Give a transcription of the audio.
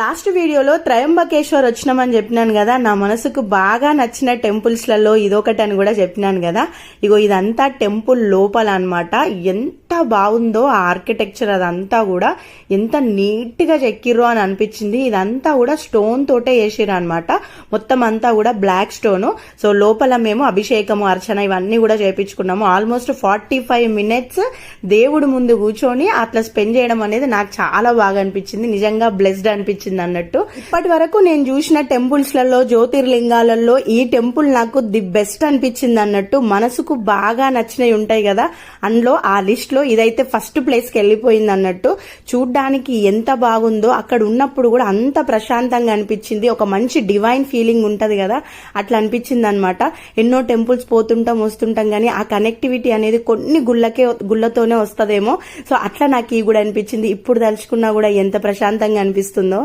Last వీడియోలో త్రయంబకేశ్వర్ వచ్చినామని చెప్పినాను కదా. నా మనసుకు బాగా నచ్చిన టెంపుల్స్లలో ఇదొకటి అని కూడా చెప్పినాను కదా. ఇగో ఇదంతా టెంపుల్ లోపల అన్నమాట. ఎంత బాగుందో ఆ ఆర్కిటెక్చర్, అదంతా కూడా ఎంత నీట్ గా చెక్కిర్రో అని అనిపించింది. ఇదంతా కూడా స్టోన్ తోటే వేసిర్రు అనమాట. మొత్తం అంతా కూడా బ్లాక్ స్టోన్. సో లోపల మేము అభిషేకము, అర్చన ఇవన్నీ కూడా చేయించుకున్నాము. ఆల్మోస్ట్ 45 minutes దేవుడు ముందు కూర్చొని అట్లా స్పెండ్ చేయడం అనేది నాకు చాలా బాగా అనిపించింది. నిజంగా బ్లెస్డ్ అనిపించింది అన్నట్టు. ఇప్పటి వరకు నేను చూసిన టెంపుల్స్ లలో, జ్యోతిర్లింగాలలో ఈ టెంపుల్ నాకు ది బెస్ట్ అనిపించింది అన్నట్టు. మనసుకు బాగా నచ్చినవి ఉంటాయి కదా, అందులో ఆ లిస్ట్ లో ఇదైతే ఫస్ట్ ప్లేస్ కి వెళ్ళిపోయింది అన్నట్టు. చూడ్డానికి ఎంత బాగుందో, అక్కడ ఉన్నప్పుడు కూడా అంత ప్రశాంతంగా అనిపించింది. ఒక మంచి డివైన్ ఫీలింగ్ ఉంటది కదా, అట్లా అనిపించింది అనమాట. ఎన్నో టెంపుల్స్ పోతుంటాం వస్తుంటాం కానీ ఆ కనెక్టివిటీ అనేది కొన్ని గుళ్ళతోనే వస్తదేమో. సో అట్లా నాకు ఈ కూడా అనిపించింది. ఇప్పుడు తలుచుకున్నా కూడా ఎంత ప్రశాంతంగా అనిపిస్తుందో.